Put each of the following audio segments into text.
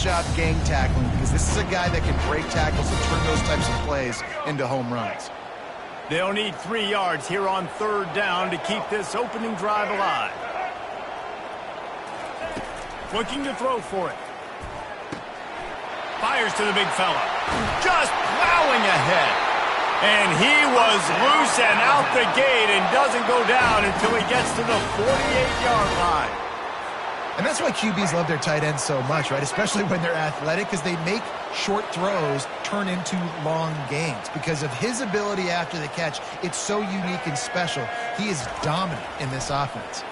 job gang tackling, because this is a guy that can break tackles and turn those types of plays into home runs. They'll need 3 yards here on 3rd down to keep this opening drive alive. Looking to throw for it. Fires to the big fella. Just plowing ahead. And he was loose and out the gate and doesn't go down until he gets to the 48-yard line. And that's why QBs love their tight ends so much, right? Especially when they're athletic, because they make short throws turn into long gains. Because of his ability after the catch, it's so unique and special. He is dominant in this offense.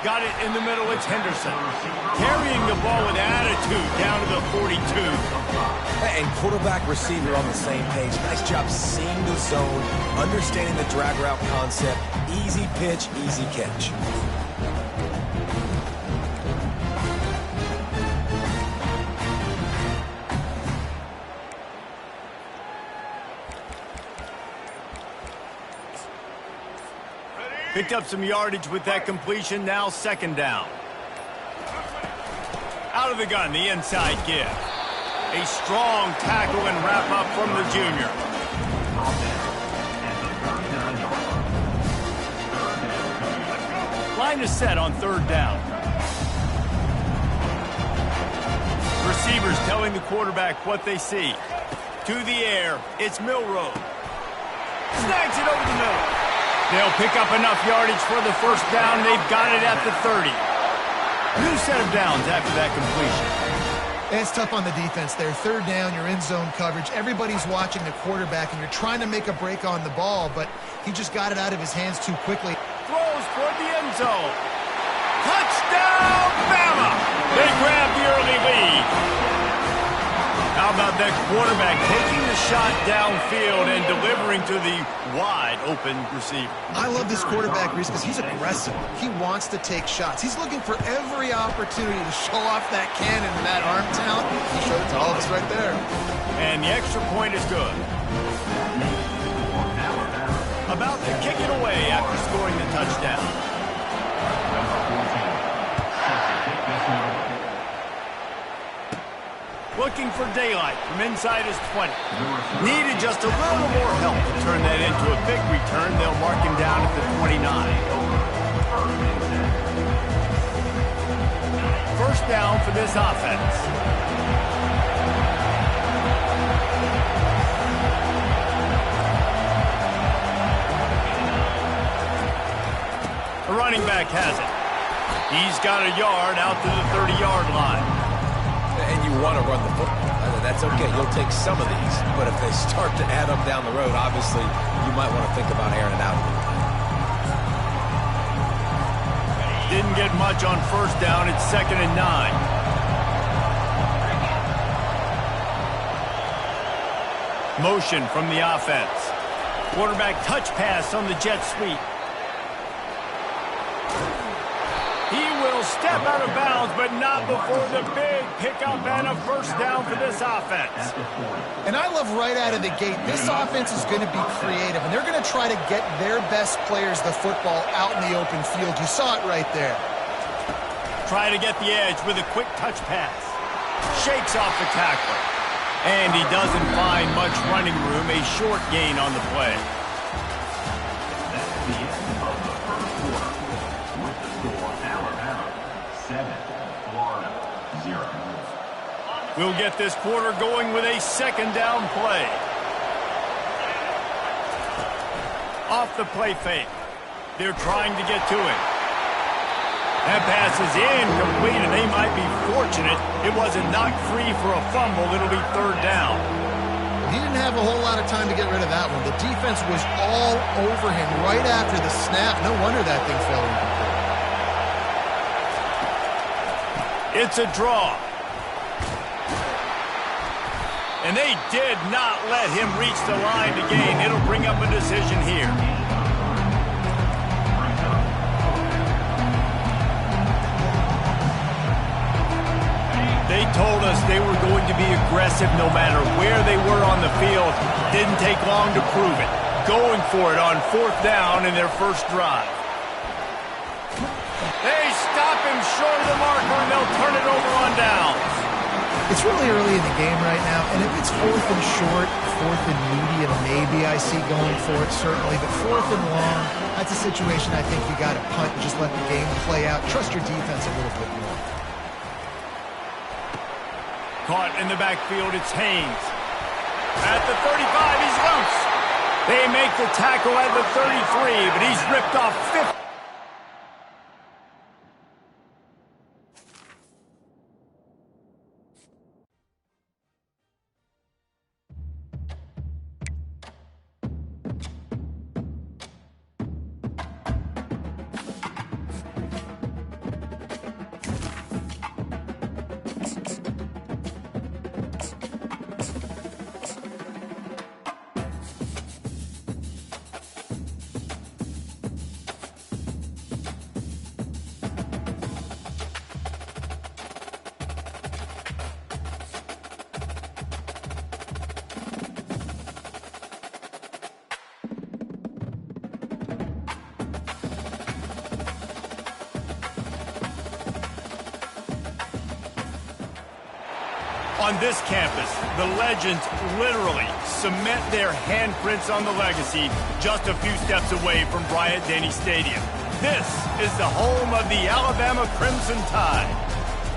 Got it in the middle, it's Henderson. Carrying the ball with attitude down to the 42. And quarterback, receiver on the same page. Nice job seeing the zone, understanding the drag route concept. Easy pitch, easy catch. Picked up some yardage with that completion, now 2nd down. Out of the gun, the inside give. A strong tackle and wrap up from the junior. Line is set on 3rd down. Receivers telling the quarterback what they see. To the air, it's Milroe. Snags it over the middle. They'll pick up enough yardage for the 1st down. They've got it at the 30. New set of downs after that completion. And it's tough on the defense there. 3rd down, you're in zone coverage. Everybody's watching the quarterback, and you're trying to make a break on the ball, but he just got it out of his hands too quickly. Throws toward the end zone. Touchdown, Bama! They grab the early lead. How about that quarterback taking the shot downfield and delivering to the wide-open receiver? I love this quarterback, Reese, because he's aggressive. He wants to take shots. He's looking for every opportunity to show off that cannon and that arm talent. He showed it to all of us right there. And the extra point is good. About to kick it away after scoring the touchdown. Looking for daylight from inside his 20. Needed just a little more help to turn that into a big return. They'll mark him down at the 29. 1st down for this offense. The running back has it. He's got a yard out to the 30-yard line. And you want to run the football. That's okay. You'll take some of these. But if they start to add up down the road, obviously, you might want to think about airing it out a little bit. Didn't get much on 1st down. It's 2nd and 9. Motion from the offense. Quarterback touch pass on the jet sweep. He will step out of bounds, but not before the big pickup and a 1st down for this offense. And I love right out of the gate, this offense is going to be creative, and they're going to try to get their best players the football out in the open field. You saw it right there. Try to get the edge with a quick touch pass. Shakes off the tackler. And he doesn't find much running room, a short gain on the play. We'll get this quarter going with a 2nd down play. Off the play fake. They're trying to get to it. That pass is incomplete, and they might be fortunate it wasn't knocked free for a fumble. It'll be 3rd down. He didn't have a whole lot of time to get rid of that one. The defense was all over him right after the snap. No wonder that thing fell incomplete. It's a draw. And they did not let him reach the line to gain. It'll bring up a decision here. They told us they were going to be aggressive no matter where they were on the field. Didn't take long to prove it. Going for it on 4th down in their 1st drive. They stop him short of the marker, and they'll turn it over on down. It's really early in the game right now, and if it's 4th and short, 4th and medium, maybe I see going for it, certainly. But 4th and long, that's a situation I think you got to punt and just let the game play out. Trust your defense a little bit more. Caught in the backfield, it's Haynes. At the 35, he's loose. They make the tackle at the 33, but he's ripped off 50. On this campus, the legends literally cement their handprints on the legacy just a few steps away from Bryant-Denny Stadium. This is the home of the Alabama Crimson Tide.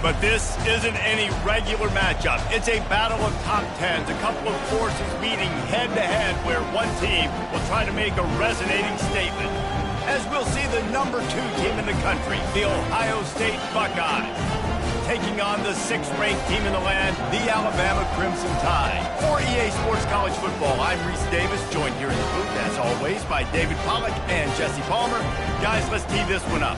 But this isn't any regular matchup. It's a battle of top tens, a couple of forces meeting head-to-head where one team will try to make a resonating statement. As we'll see the number 2 team in the country, the Ohio State Buckeyes, taking on the 6th-ranked team in the land, the Alabama Crimson Tide. For EA Sports College Football, I'm Reese Davis, joined here in the booth, as always, by David Pollack and Jesse Palmer. Guys, let's tee this one up.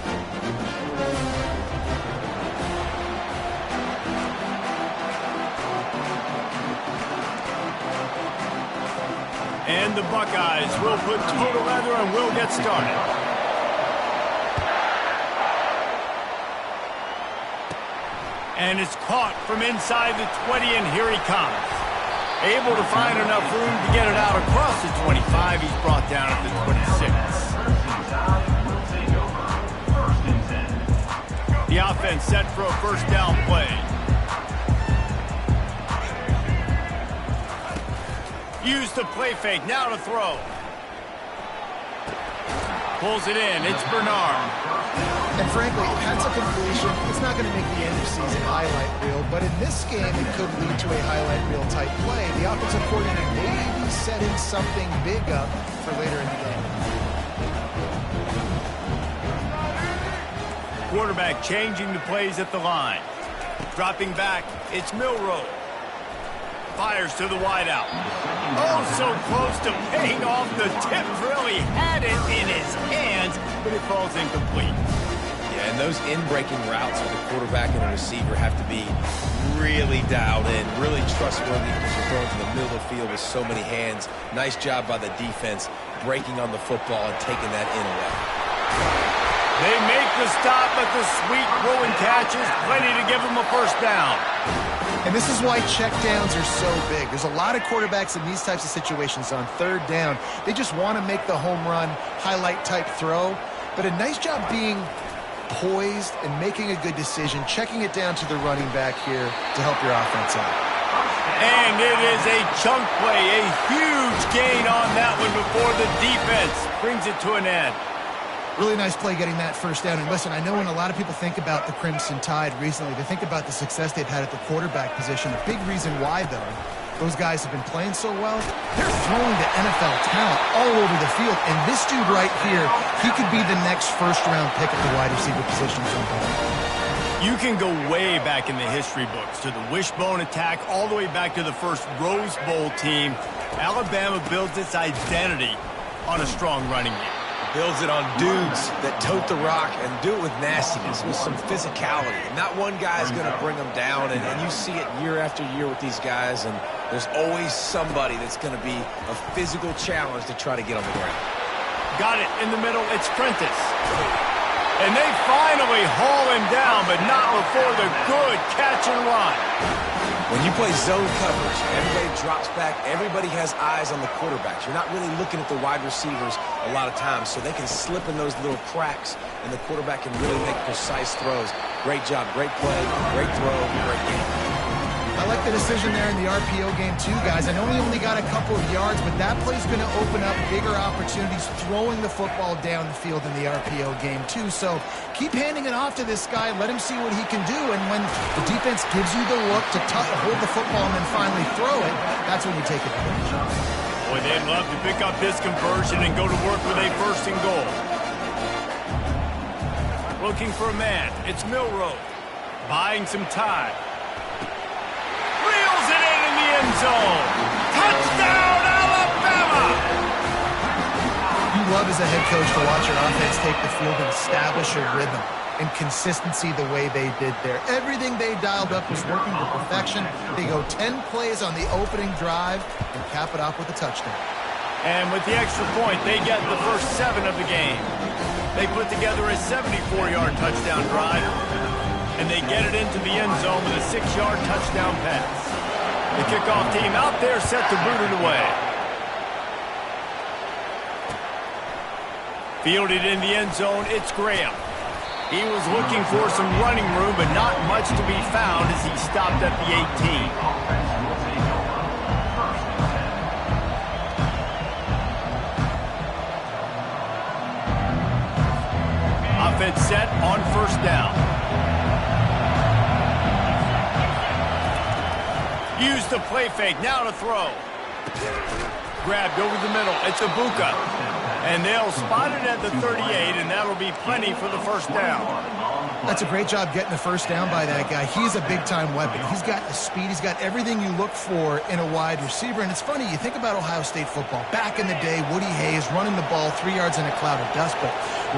And the Buckeyes will put total leather and will get started. And it's caught from inside the 20, and here he comes. Able to find enough room to get it out across the 25. He's brought down at the 26. The offense set for a first down play. Use the play fake, now to throw. Pulls it in, it's Bernard. And frankly, if that's a completion, it's not going to make the end of season highlight reel. But in this game, it could lead to a highlight reel type play. The offensive coordinator may be setting something big up for later in the game. Quarterback changing the plays at the line. Dropping back, it's Milroe. Fires to the wideout. Oh, so close to paying off. The tip really had it in his hands, but it falls incomplete. And those in-breaking routes for the quarterback and the receiver have to be really dialed in, really trustworthy because you're throwing to the middle of the field with so many hands. Nice job by the defense breaking on the football and taking that in away. They make the stop, but the sweet rolling catch is plenty to give them a first down. And this is why checkdowns are so big. There's a lot of quarterbacks in these types of situations on 3rd down. They just want to make the home run, highlight type throw. But a nice job being poised and making a good decision, checking it down to the running back here to help your offense out. And it is a chunk play, a huge gain on that one before the defense brings it to an end. Really nice play getting that first down. And listen, I know when a lot of people think about the Crimson Tide recently, they think about the success they've had at the quarterback position. A big reason why, though, those guys have been playing so well. They're throwing to NFL talent all over the field. And this dude right here, he could be the next first-round pick at the wide receiver position sometime. You can go way back in the history books to the wishbone attack, all the way back to the first Rose Bowl team. Alabama builds its identity on a strong running game. Builds it on dudes that tote the rock and do it with nastiness, with some physicality. Not one guy's going to bring them down, and you see it year after year with these guys, and there's always somebody that's going to be a physical challenge to try to get on the ground. Got it in the middle, it's Prentice. And they finally haul him down, but not before the good catch and run. When you play zone coverage, everybody drops back, everybody has eyes on the quarterbacks. You're not really looking at the wide receivers a lot of times, so they can slip in those little cracks, and the quarterback can really make precise throws. Great job, great play, great throw, great game. I the decision there in the RPO game too, guys. I know he only got a couple of yards, but that play's going to open up bigger opportunities throwing the football down the field in the RPO game too. So keep handing it off to this guy. Let him see what he can do. And when the defense gives you the look to hold the football and then finally throw it, that's when you take advantage. Boy, they'd love to pick up this conversion and go to work with a 1st and goal. Looking for a man. It's Milroe. Buying some time. Reels it in the end zone. Touchdown, Alabama! You love as a head coach to watch your offense take the field and establish a rhythm and consistency the way they did there. Everything they dialed up was working to perfection. They go 10 plays on the opening drive and cap it off with a touchdown. And with the extra point, they get the first 7 of the game. They put together a 74-yard touchdown drive, and they get it into the end zone with a 6-yard touchdown pass. The kickoff team out there set to boot it away. Fielded in the end zone, it's Graham. He was looking for some running room, but not much to be found as he stopped at the 18. Offense set on 1st down. Use the play fake, now to throw. Grabbed over the middle, it's Ibuka. And they'll spot it at the 38, and that'll be plenty for the 1st down. That's a great job getting the 1st down by that guy. He's a big-time weapon. He's got the speed. He's got everything you look for in a wide receiver. And it's funny, you think about Ohio State football. Back in the day, Woody Hayes running the ball 3 yards in a cloud of dust. But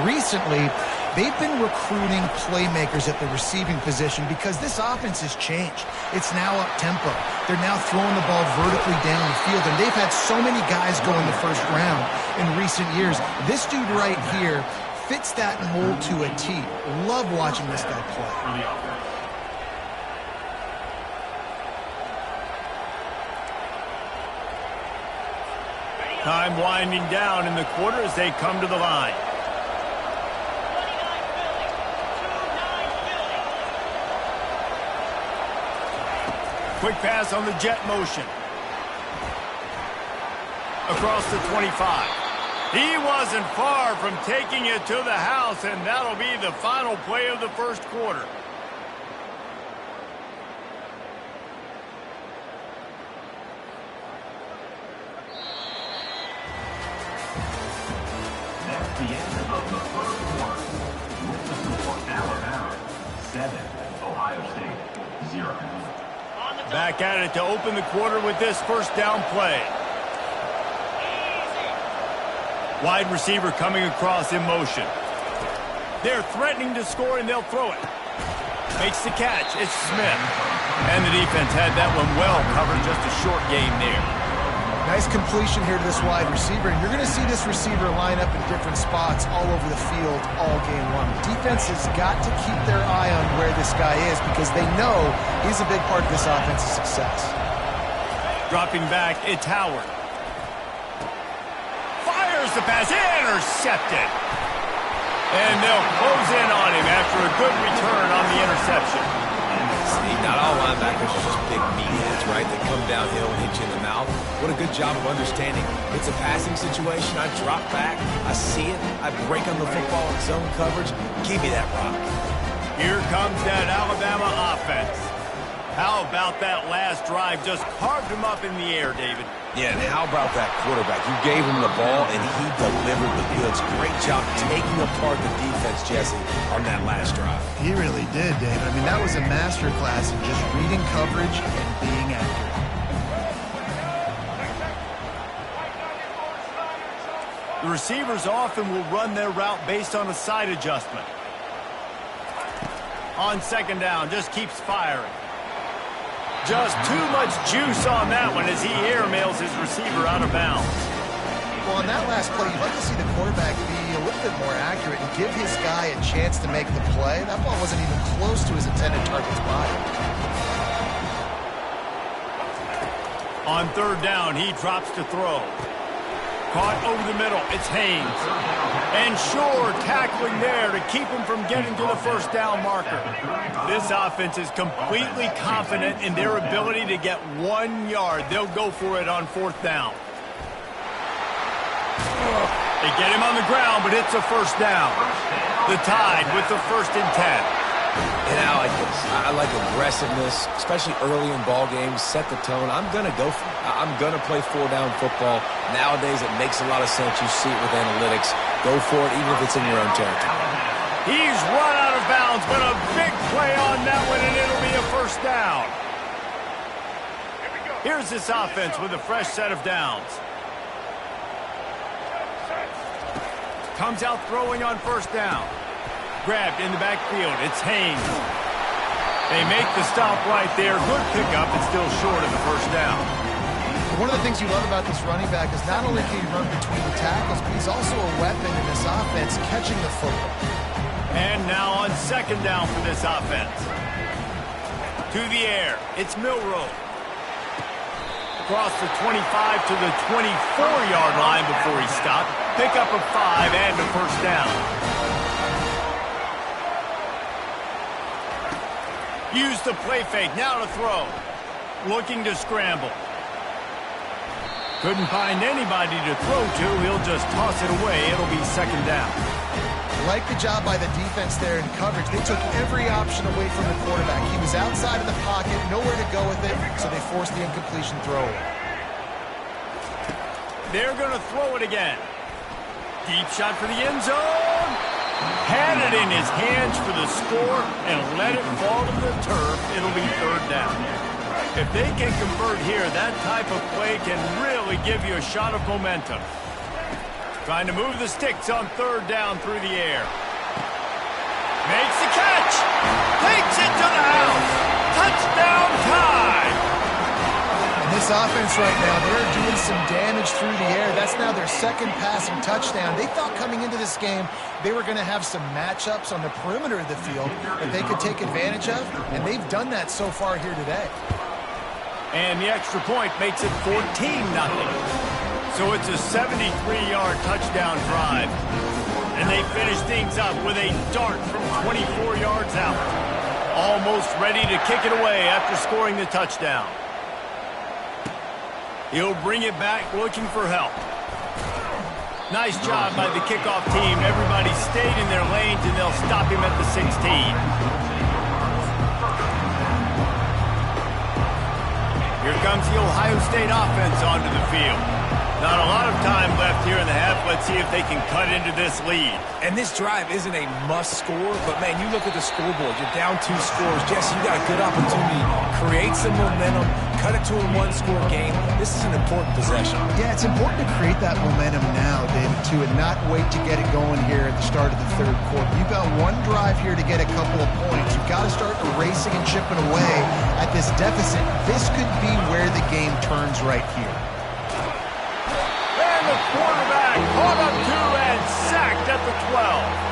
recently, they've been recruiting playmakers at the receiving position because this offense has changed. It's now up-tempo. They're now throwing the ball vertically down the field, and they've had so many guys go in the 1st round in recent years. This dude right here fits that mold to a T. Love watching this guy play. Time winding down in the quarter as they come to the line. Quick pass on the jet motion. Across the 25. He wasn't far from taking it to the house, and that'll be the final play of the 1st quarter. That's the end of the 1st quarter. With the score, Alabama 7, Ohio State 0. Back at it to open the quarter with this 1st down play. Wide receiver coming across in motion. They're threatening to score, and they'll throw it. Makes the catch. It's Smith. And the defense had that one well covered. Just a short game there. Nice completion here to this wide receiver, and you're going to see this receiver line up in different spots all over the field all game long. The defense has got to keep their eye on where this guy is because they know he's a big part of this offense's success. Dropping back, it's Howard. Fires the pass, intercepted. And they'll close in on him after a good return on the interception. See, not all linebackers are just big meatheads, right? They come downhill and hit you in the mouth. What a good job of understanding. It's a passing situation. I drop back. I see it. I break on the football in zone coverage. Give me that rock. Here comes that Alabama offense. How about that last drive? Just carved him up in the air, David. Yeah, and how about that quarterback? You gave him the ball, and he delivered the goods. Great job taking apart the defense, Jesse, on that last drive. He really did, David. I mean, that was a masterclass in just reading coverage and being accurate. The receivers often will run their route based on a side adjustment. On 2nd down, just keeps firing. Just too much juice on that one as he airmails his receiver out of bounds. Well, on that last play, you'd like to see the quarterback be a little bit more accurate and give his guy a chance to make the play. That ball wasn't even close to his intended target's body. On 3rd down, he drops to throw. Caught over the middle. It's Haynes. And Shore tackling there to keep him from getting to the first down marker. This offense is completely confident in their ability to get 1 yard. They'll go for it on 4th down. They get him on the ground, but it's a first down. The Tide with the 1st and 10. And I like this. I like aggressiveness, especially early in ball games. Set the tone. I'm going to go for it. I'm going to play 4-down football. Nowadays, it makes a lot of sense. You see it with analytics. Go for it, even if it's in your own territory. He's run out of bounds, but a big play on that one, and it'll be a first down. Here's this offense with a fresh set of downs. Comes out throwing on 1st down. Grabbed in the backfield. It's Haynes. They make the stop right there. Good pickup, and still short of the first down. One of the things you love about this running back is not only can he run between the tackles, but he's also a weapon in this offense, catching the football. And now on 2nd down for this offense. To the air. It's Milroe. Across the 25 to the 24-yard line before he stopped. Pick up a 5 and a first down. Use the play fake, now to throw. Looking to scramble. Couldn't find anybody to throw to. He'll just toss it away. It'll be 2nd down. Like the job by the defense there in coverage. They took every option away from the quarterback. He was outside of the pocket, nowhere to go with it, so they forced the incompletion throw. They're going to throw it again. Deep shot for the end zone. Had it in his hands for the score and let it fall to the turf. It'll be 3rd down. If they can convert here, that type of play can really give you a shot of momentum. Trying to move the sticks on 3rd down through the air. Makes the catch. Takes it to the house. Touchdown Tide. This offense right now, they're doing some damage through the air. That's now their 2nd passing touchdown. They thought coming into this game they were going to have some matchups on the perimeter of the field that they could take advantage of, and they've done that so far here today. And the extra point makes it 14-0. So it's a 73-yard touchdown drive. And they finish things up with a dart from 24 yards out. Almost ready to kick it away after scoring the touchdown. He'll bring it back looking for help. Nice job by the kickoff team. Everybody stayed in their lanes, and they'll stop him at the 16. Here comes the Ohio State offense onto the field. Not a lot of time left here in the half. Let's see if they can cut into this lead. And this drive isn't a must score, but, man, you look at the scoreboard. You're down 2 scores. Jesse, you got a good opportunity. Create some momentum. Cut it to a 1-score game. This is an important possession. Yeah, it's important to create that momentum now, David, too, and not wait to get it going here at the start of the 3rd quarter. You've got 1 drive here to get a couple of points. You've got to start erasing and chipping away at this deficit. This could be where the game turns right here. And the quarterback caught up 2 and sacked at the 12.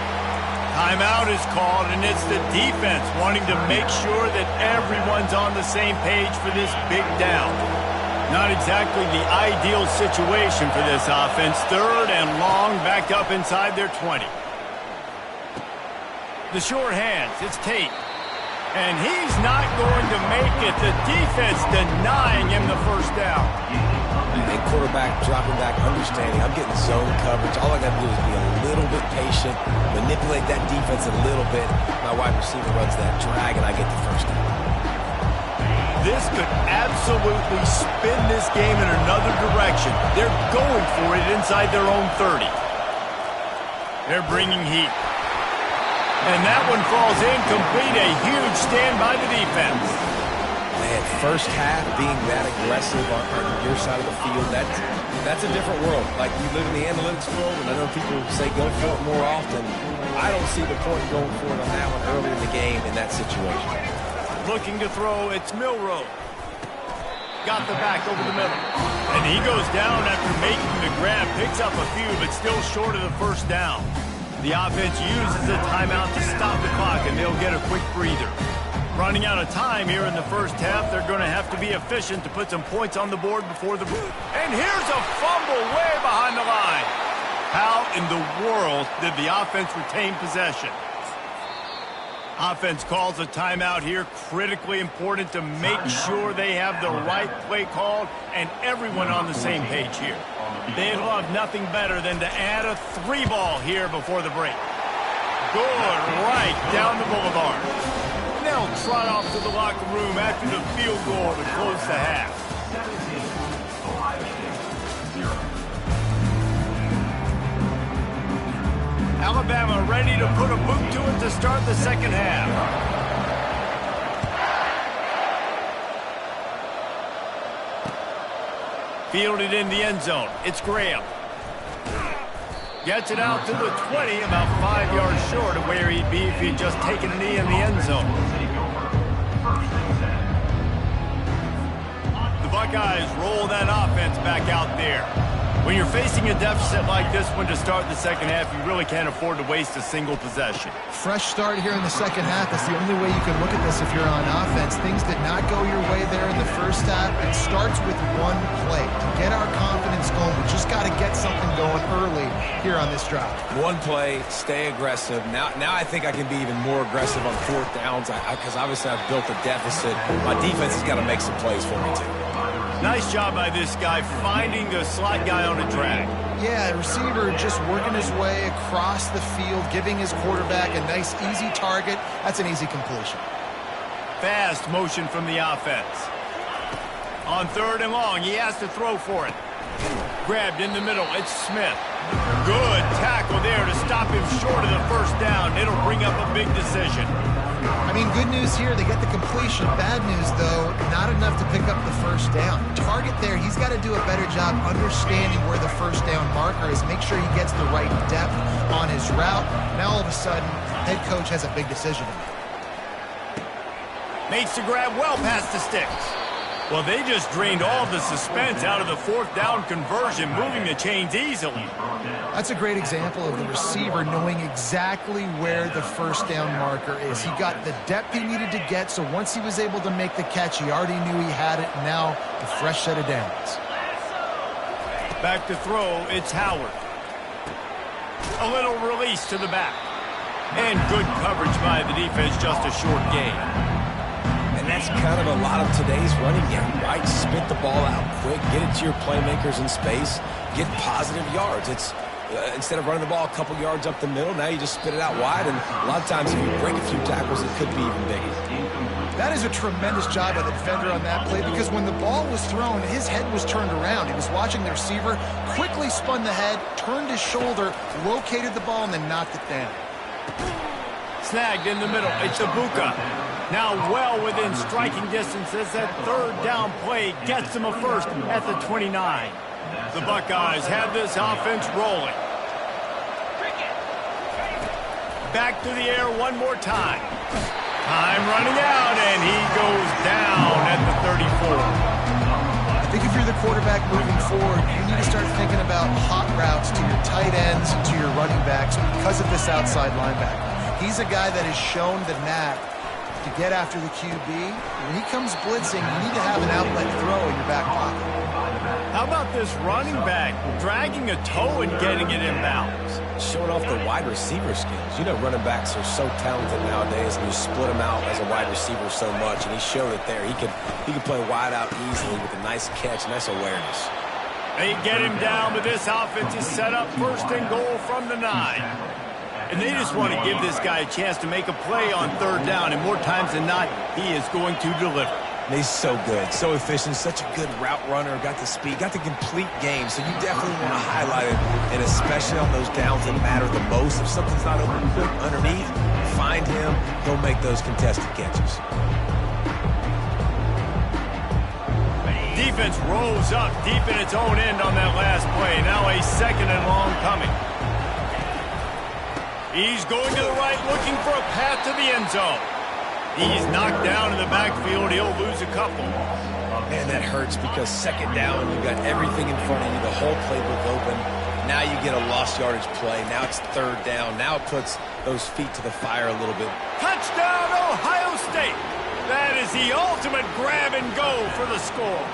Timeout is called, and it's the defense wanting to make sure that everyone's on the same page for this big down. Not exactly the ideal situation for this offense. 3rd and long, backed up inside their 20. The short hands, it's Tate. And he's not going to make it. The defense denying him the first down. And quarterback dropping back, understanding I'm getting zone coverage. All I got to do is be a little bit patient, manipulate that defense a little bit. My wide receiver runs that drag, and I get the first down. This could absolutely spin this game in another direction. They're going for it inside their own 30. They're bringing heat. And that one falls incomplete. A huge stand by the defense. Man, first half being that aggressive on your side of the field, that's a different world. Like, we live in the analytics world, and I know people say go for it more often. I don't see the point going for it on that one early in the game in that situation. Looking to throw, it's Milroe. Got the back over the middle. And he goes down after making the grab. Picks up a few, but still short of the first down. The offense uses a timeout to stop the clock, and they'll get a quick breather. Running out of time here in the first half. They're going to have to be efficient to put some points on the board before the... And here's a fumble way behind the line. How in the world did the offense retain possession? Offense calls a timeout here. Critically important to make sure they have the right play called and everyone on the same page here. They'd love nothing better than to add a 3-ball here before the break. Good right down the boulevard. They'll trot off to the locker room after the field goal to close the half. 17, Ohio State, 0. Alabama ready to put a boot to it to start the second half. Fielded in the end zone. It's Graham. Gets it out to the 20, about 5 yards short of where he'd be if he'd just taken a knee in the end zone. The Buckeyes roll that offense back out there. When you're facing a deficit like this one to start the second half, you really can't afford to waste a single possession. Fresh start here in the second half. That's the only way you can look at this if you're on offense. Things did not go your way there in the first half. It starts with one play. To get our confidence going, we just got to get something going early here on this drive. One play, stay aggressive. Now I think I can be even more aggressive on fourth downs because obviously I've built a deficit. My defense has got to make some plays for me too. Nice job by this guy finding the slot guy on a drag. Yeah, receiver just working his way across the field, giving his quarterback a nice, easy target. That's an easy completion. Fast motion from the offense. On 3rd and long, he has to throw for it. Grabbed in the middle, it's Smith. Good tackle there to stop him short of the first down. It'll bring up a big decision. I mean, good news here, they get the completion. Bad news, though, not enough to pick up the first down. Target there, he's got to do a better job understanding where the first down marker is, make sure he gets the right depth on his route. Now, all of a sudden, head coach has a big decision to make. Makes the grab well past the sticks. Well, they just drained all the suspense out of the 4th down conversion, moving the chains easily. That's a great example of the receiver knowing exactly where the first down marker is. He got the depth he needed to get, so once he was able to make the catch, he already knew he had it. Now, a fresh set of downs. Back to throw, it's Howard. A little release to the back. And good coverage by the defense, just a short gain. And that's kind of a lot of today's running game, right? Spit the ball out quick, get it to your playmakers in space, get positive yards. It's instead of running the ball a couple yards up the middle, now you just spit it out wide, and a lot of times if you break a few tackles, it could be even bigger. That is a tremendous job by the defender on that play, because when the ball was thrown, his head was turned around. He was watching the receiver, quickly spun the head, turned his shoulder, located the ball, and then knocked it down. Snagged in the middle. It's Ibuka. Now well within striking distance as that 3rd down play gets them a first at the 29. The Buckeyes have this offense rolling. Back to the air one more time. Time running out, and he goes down at the 34. I think if you're the quarterback moving forward, you need to start thinking about hot routes to your tight ends, to your running backs, because of this outside linebacker. He's a guy that has shown the knack to get after the QB. When he comes blitzing, you need to have an outlet throw in your back pocket. How about this running back dragging a toe and getting it inbounds? Showing off the wide receiver skills. You know, running backs are so talented nowadays, and you split them out as a wide receiver so much, and he showed it there. He could play wide out easily with a nice catch, nice awareness. They get him down, but this offense is set up 1st and goal from the 9. And they just want to give this guy a chance to make a play on 3rd down, and more times than not, he is going to deliver. And he's so good, so efficient, such a good route runner, got the speed, got the complete game, so you definitely want to highlight it, and especially on those downs that matter the most. If something's not open quick underneath, find him, he'll make those contested catches. Defense rolls up deep in its own end on that last play. Now a 2nd and long coming. He's going to the right, looking for a path to the end zone. He's knocked down in the backfield. He'll lose a couple. Man, that hurts because 2nd down, you've got everything in front of you, the whole playbook open. Now you get a lost yardage play. Now it's 3rd down. Now it puts those feet to the fire a little bit. Touchdown, Ohio State. That is the ultimate grab and go for the score.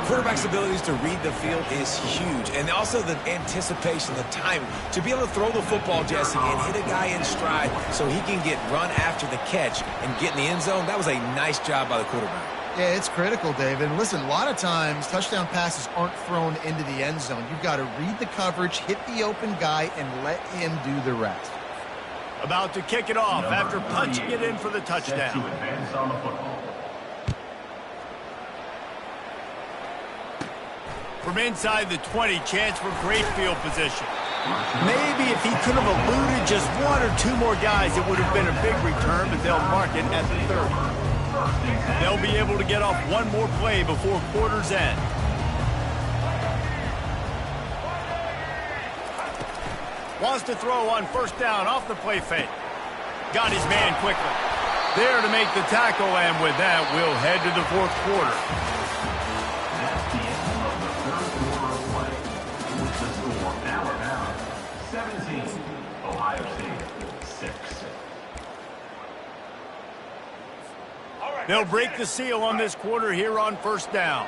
Quarterback's abilities to read the field is huge, and also the anticipation, the time to be able to throw the football, Jesse, and hit a guy in stride so he can get run after the catch and get in the end zone. That was a nice job by the quarterback. Yeah, it's critical, David. And listen, a lot of times touchdown passes aren't thrown into the end zone. You've got to read the coverage, hit the open guy, and let him do the rest. About to kick it off after punching it in for the touchdown. To advance on the football. From inside the 20, chance for great field position. Maybe if he could have eluded just one or two more guys, it would have been a big return, but they'll mark it at the 30. They'll be able to get off one more play before quarter's end. Wants to throw on first down off the play fake. Got his man quickly. There to make the tackle, and with that, we'll head to the fourth quarter. That's the end of the third quarter of play. With the score, Alabama 17, Ohio State 6. They'll break the seal on this quarter here on first down.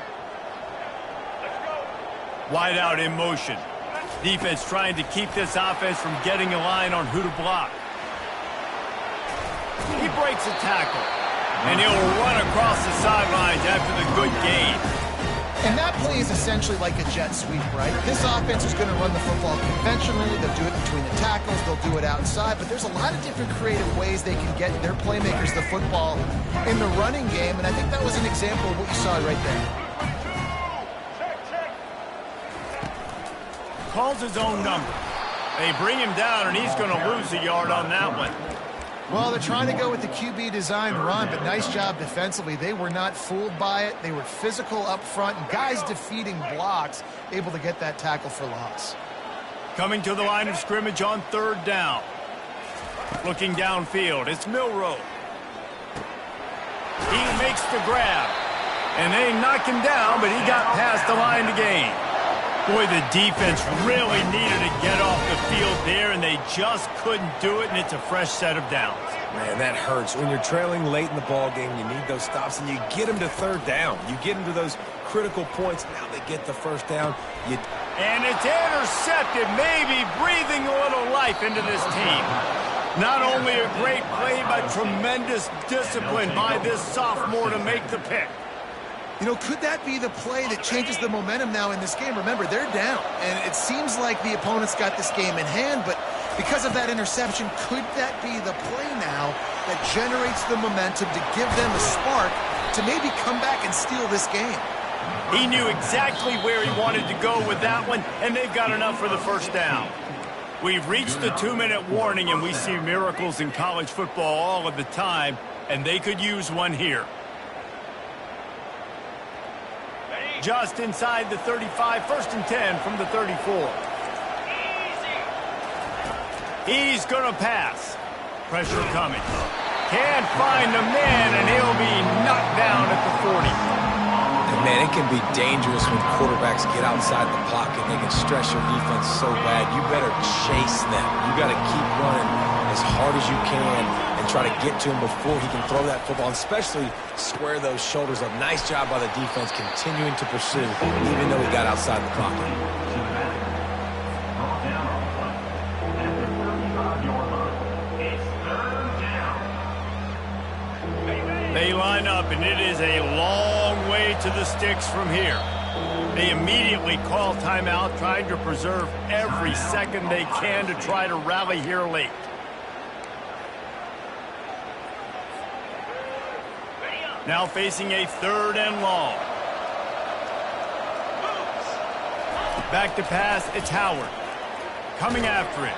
Wide out in motion. Defense trying to keep this offense from getting a line on who to block. He breaks a tackle, and he'll run across the sidelines after the good gain. And that play is essentially like a jet sweep, right? This offense is going to run the football conventionally. They'll do it between the tackles. They'll do it outside. But there's a lot of different creative ways they can get their playmakers the football in the running game. And I think that was an example of what you saw right there. Calls his own number. They bring him down, and he's going to lose a yard on that one. Well, they're trying to go with the QB design run, but nice job defensively. They were not fooled by it. They were physical up front, and guys defeating blocks, able to get that tackle for loss. Coming to the line of scrimmage on third down. Looking downfield, it's Milroe. He makes the grab, and they knock him down, but he got past the line to gain. Boy, the defense really needed to get off the field there, and they just couldn't do it, and it's a fresh set of downs. Man, that hurts. When you're trailing late in the ball game, you need those stops, and you get them to third down. You get them to those critical points. Now they get the first down. And it's intercepted, maybe breathing a little life into this team. Not only a great play, but tremendous discipline by this sophomore to make the pick. You know, could that be the play that changes the momentum now in this game? Remember, they're down, and it seems like the opponent's got this game in hand, but because of that interception, could that be the play now that generates the momentum to give them a spark to maybe come back and steal this game? He knew exactly where he wanted to go with that one, and they've got enough for the first down. We've reached the 2-minute warning, and we see miracles in college football all of the time, and they could use one here. Just inside the 35, 1st and 10 from the 34. He's going to pass. Pressure coming. Can't find the man, and he'll be knocked down at the 40. And man, it can be dangerous when quarterbacks get outside the pocket. They can stress your defense so bad. You better chase them. You got to keep running as hard as you can and try to get to him before he can throw that football, and especially square those shoulders up. Nice job by the defense continuing to pursue, even though he got outside the pocket. They line up, and it is a long way to the sticks from here. They immediately call timeout, trying to preserve every second they can to try to rally here late. Now facing a 3rd and long. Back to pass, it's Howard. Coming after it.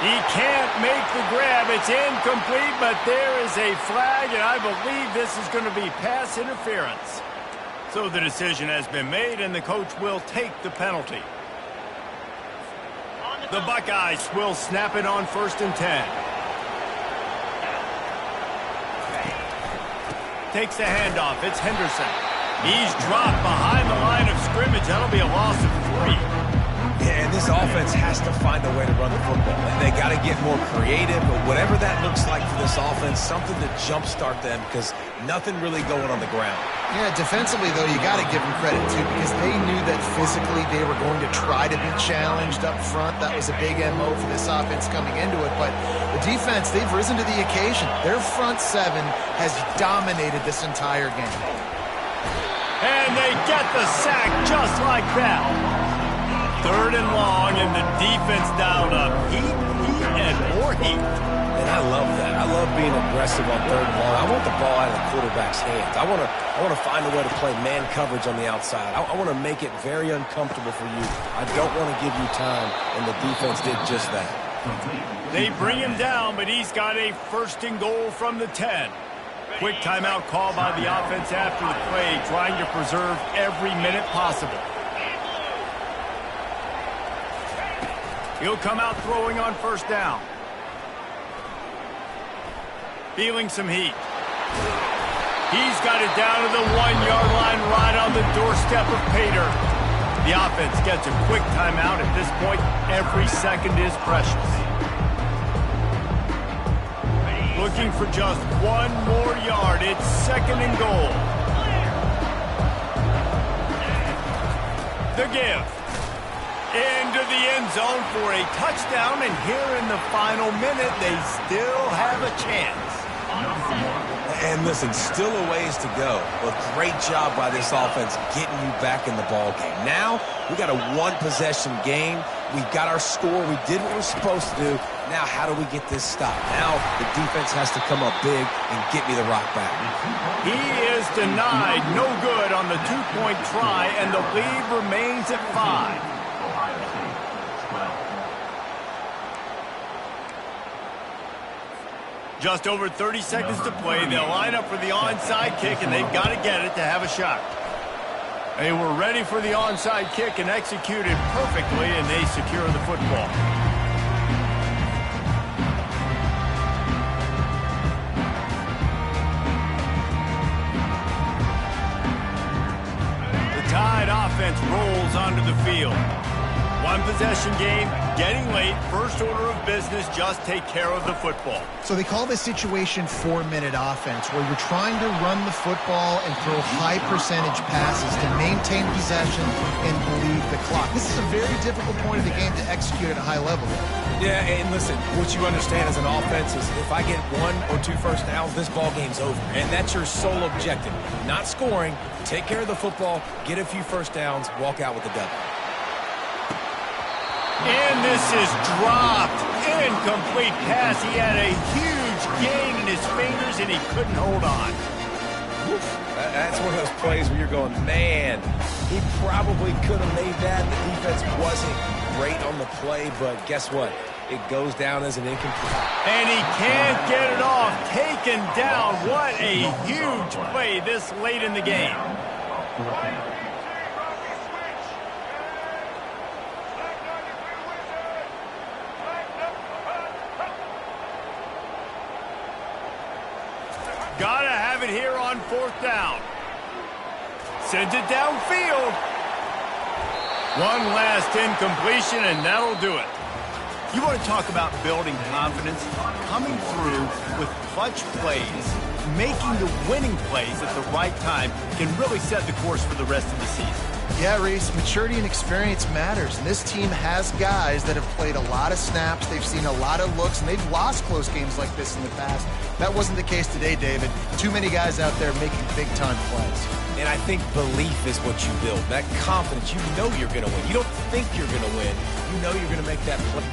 He can't make the grab. It's incomplete, but there is a flag, and I believe this is going to be pass interference. So the decision has been made, and the coach will take the penalty. The Buckeyes will snap it on 1st and 10. Takes the handoff. It's Henderson. He's dropped behind the line of scrimmage. That'll be a loss of 3. Yeah, and this offense has to find a way to run the football. They got to get more creative, but whatever that looks like for this offense, something to jumpstart them because nothing really going on the ground. Yeah, defensively, though, you got to give them credit, too, because they knew that physically they were going to try to be challenged up front. That was a big MO for this offense coming into it. But the defense, they've risen to the occasion. Their front seven has dominated this entire game. And they get the sack just like that. 3rd and long, and the defense dialed up. Heat, and more heat. And I love that. I love being aggressive on 3rd and long. I want the ball out of the quarterback's hands. I want to find a way to play man coverage on the outside. I want to make it very uncomfortable for you. I don't want to give you time, and the defense did just that. They bring him down, but he's got a 1st and goal from the 10. Quick timeout call by the offense after the play, trying to preserve every minute possible. He'll come out throwing on 1st down. Feeling some heat. He's got it down to the 1-yard line right on the doorstep of Pater. The offense gets a quick timeout. At this point, every second is precious. Looking for just 1 more yard. It's 2nd and goal. The give. Into the end zone for a touchdown, and here in the final minute, they still have a chance. And listen, still a ways to go. A great job by this offense getting you back in the ball game. Now, we got a 1-possession game. We've got our score. We did what we're supposed to do. Now, how do we get this stopped? Now, the defense has to come up big and get me the rock back. He is denied. No good on the 2-point try, and the lead remains at 5. Just over 30 seconds to play. They'll line up for the onside kick, and they've got to get it to have a shot. They were ready for the onside kick and executed perfectly, and they secure the football. The Tide offense rolls onto the field. 1-possession game, getting late, first order of business, just take care of the football. So they call this situation 4-minute offense, where you're trying to run the football and throw high-percentage passes to maintain possession and bleed the clock. This is a very difficult point of the game to execute at a high level. Yeah, and listen, what you understand as an offense is if I get 1 or 2 first downs, this ball game's over. And that's your sole objective. Not scoring, take care of the football, get a few first downs, walk out with the W. And this is dropped. Incomplete pass. He had a huge gain in his fingers, and he couldn't hold on. That's one of those plays where you're going, man, he probably could have made that. The defense wasn't great on the play, but guess what? It goes down as an incomplete. And he can't get it off. Taken down. What a huge play this late in the game. Gotta have it here on 4th down. Sends it downfield. One last incompletion, and that'll do it. You want to talk about building confidence? Coming through with clutch plays, making the winning plays at the right time can really set the course for the rest of the season. Yeah, Reese, maturity and experience matters. And this team has guys that have played a lot of snaps. They've seen a lot of looks, and they've lost close games like this in the past. That wasn't the case today, David. Too many guys out there making big-time plays. And I think belief is what you build. That confidence, you know you're going to win. You don't think you're going to win. You know you're going to make that play.